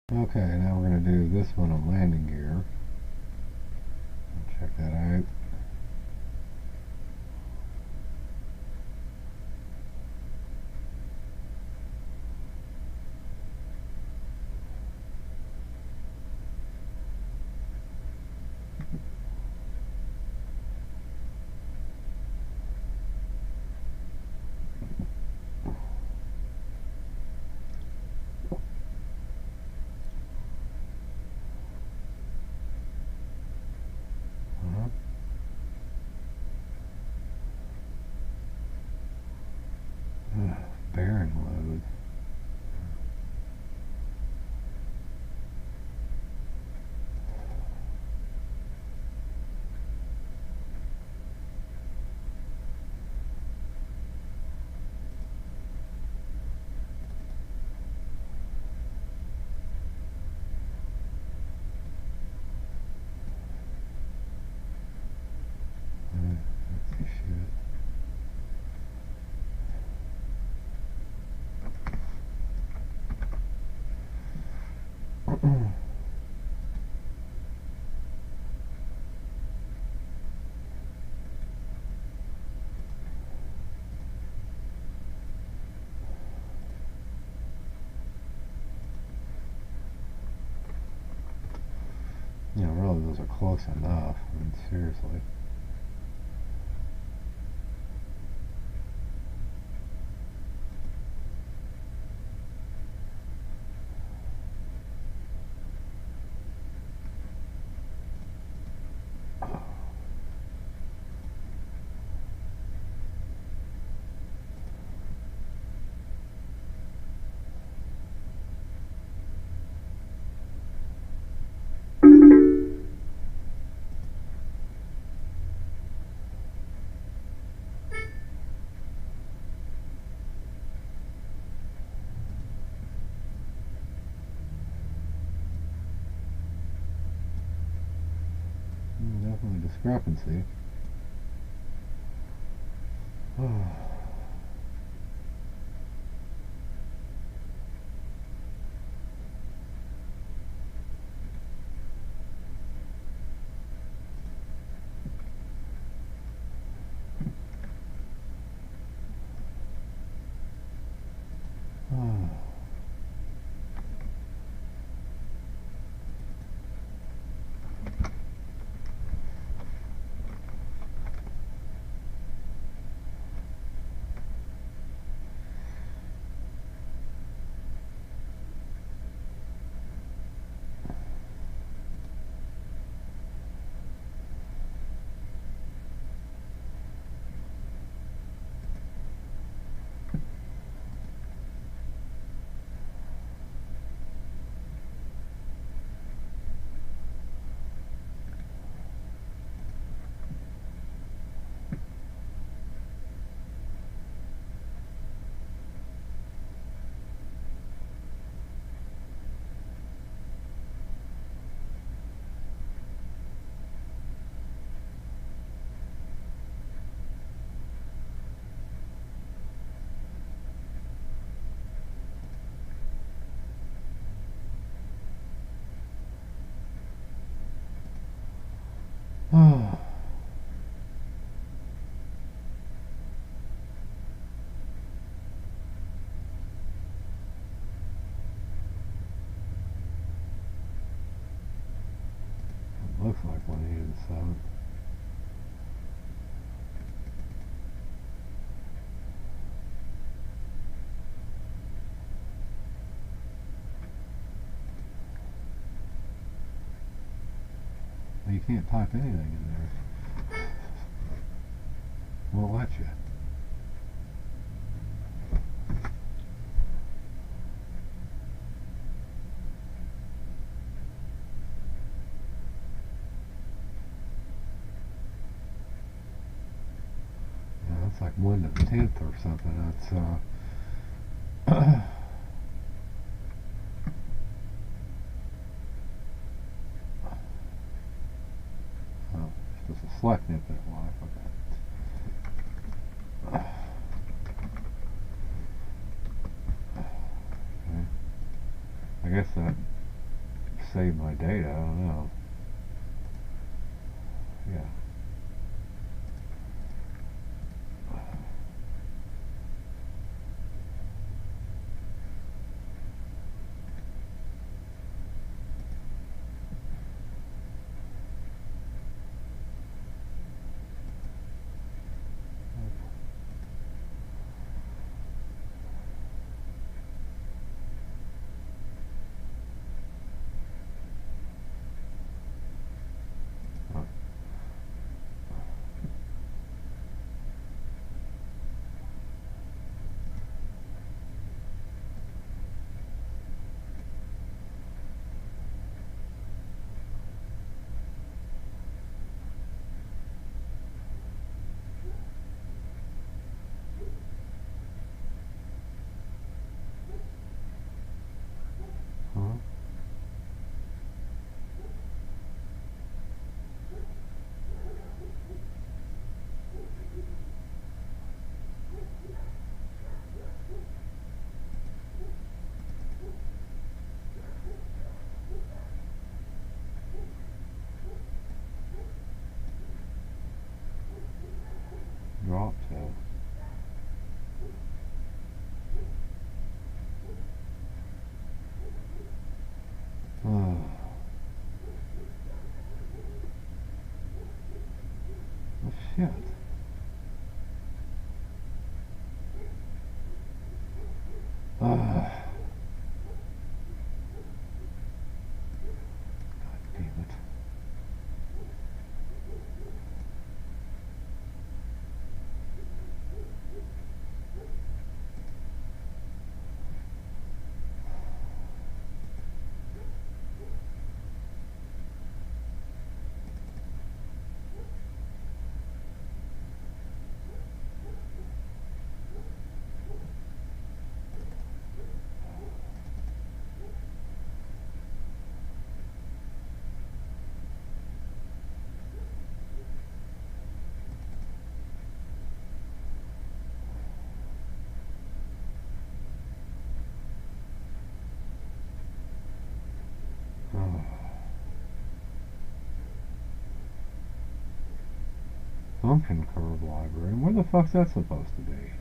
Okay, now we're going to do this one on landing gear. Check that out. Bearing load. Let's see, shoot. You know, really, those are close enough. I mean, seriously. Definitely discrepancy. Looks like 187. Well, you can't type anything in there. Won't let you. It's like 1 to the 10th or something. That's oh, it's just a select infinite life. Okay. Okay. I guess that save my data, I don't know. Yeah. Huh? Drop test. Oh shit. God damn it. Oh. Function curve library. Where the fuck's that supposed to be?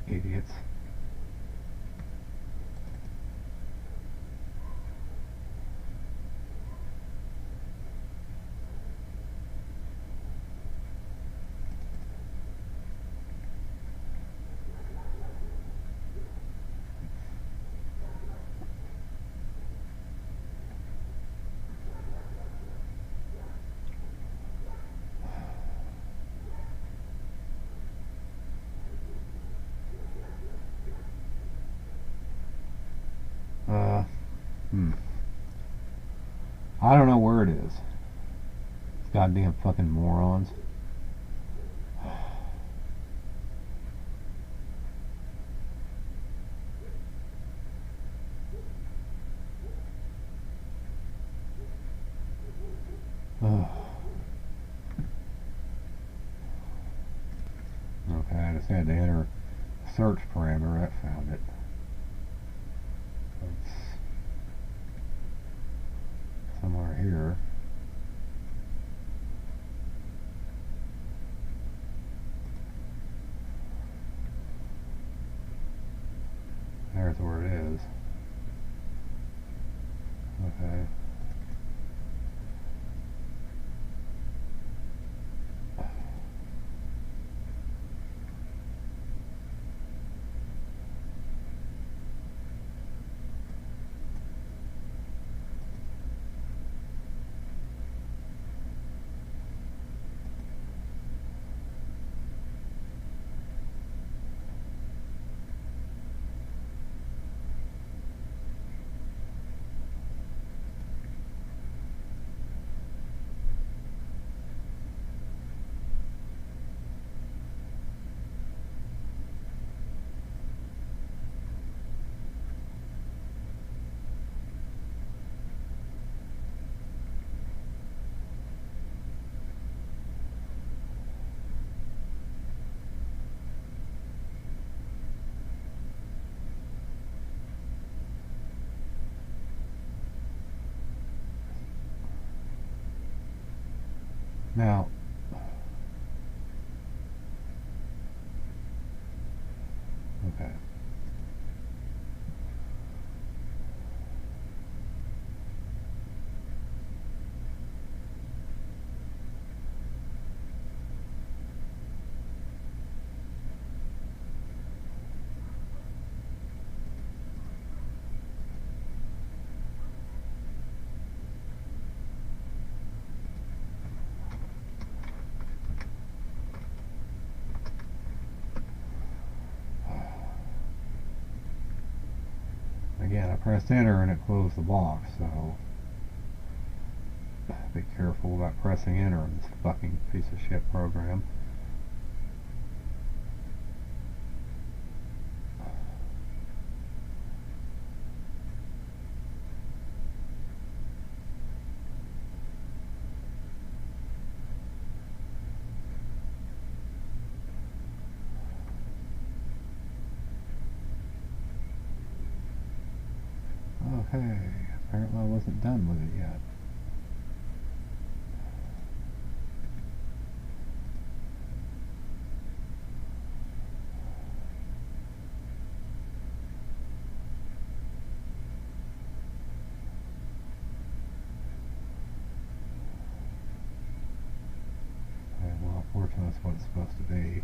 Idiots. I don't know where it is. These goddamn fucking morons. Okay, I just had to enter a search parameter. That found it. It's somewhere here. There's where it is. Okay. Now, okay. Again, I pressed enter and it closed the box, so be careful about pressing enter in this fucking piece of shit program. Okay, apparently I wasn't done with it yet. Okay, well, unfortunately that's what it's supposed to be.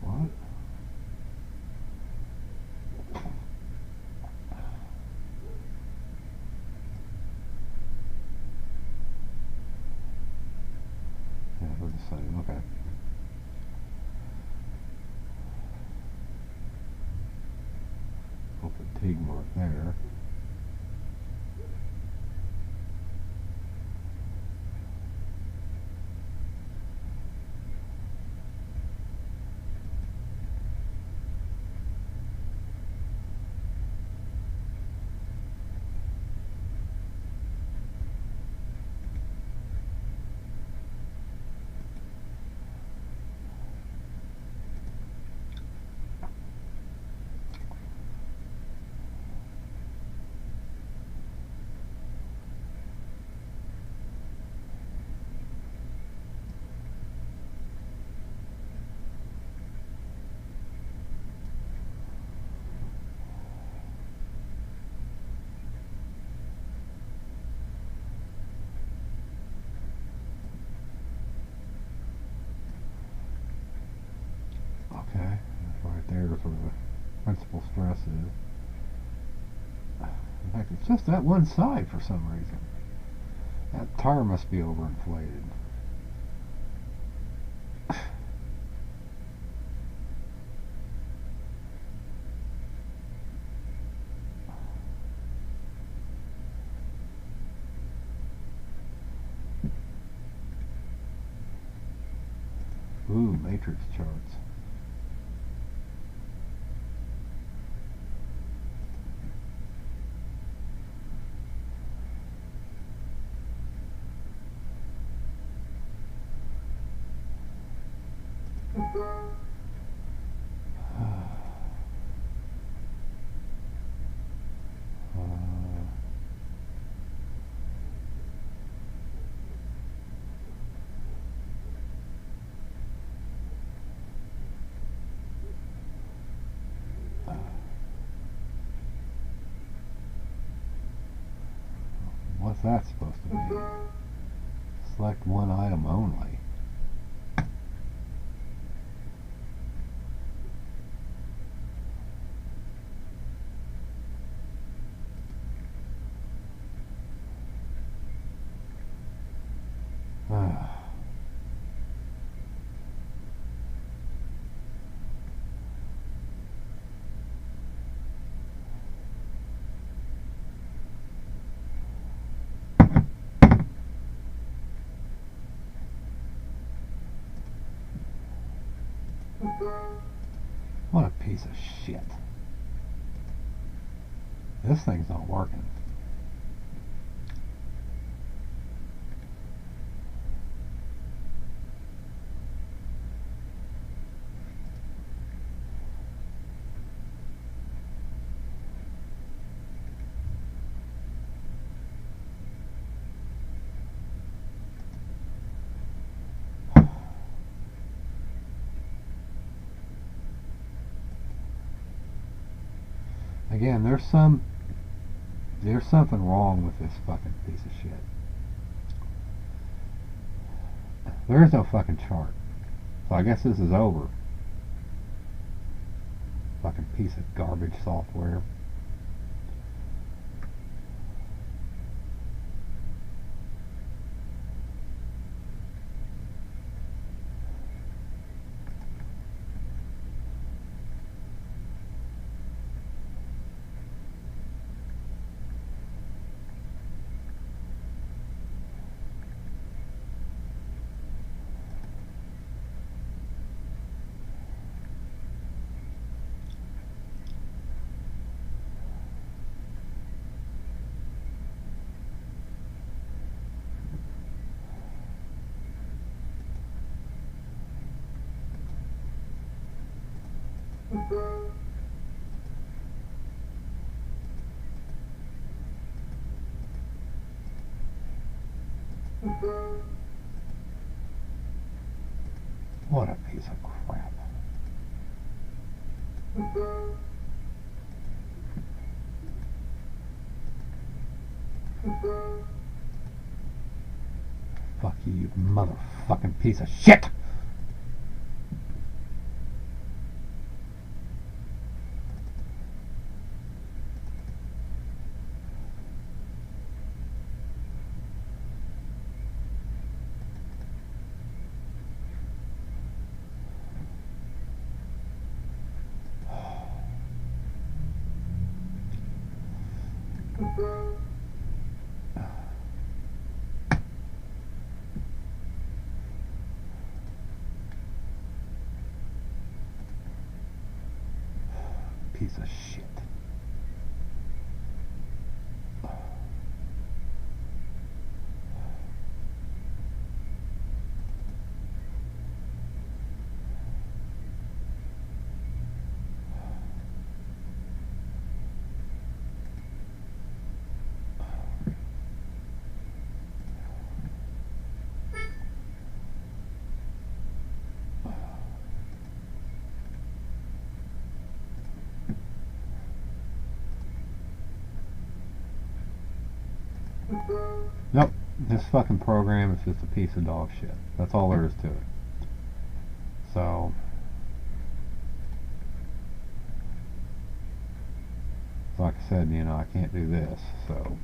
What? Yeah, we're the same, okay. Little fatigue mark there. Okay, that's right there is where the principal stress is. I fact, it's just that one side for some reason. That tire must be overinflated. Ooh, matrix charts. What's that supposed to be? Select one item only. What a piece of shit. This thing's not working. Again, there's something wrong with this fucking piece of shit. There is no fucking chart. So I guess this is over. Fucking piece of garbage software. What a piece of crap. Fuck you, you motherfucking piece of shit! Piece of shit. Nope, this fucking program is just a piece of dog shit. That's all there is to it. So like I said, you know, I can't do this, so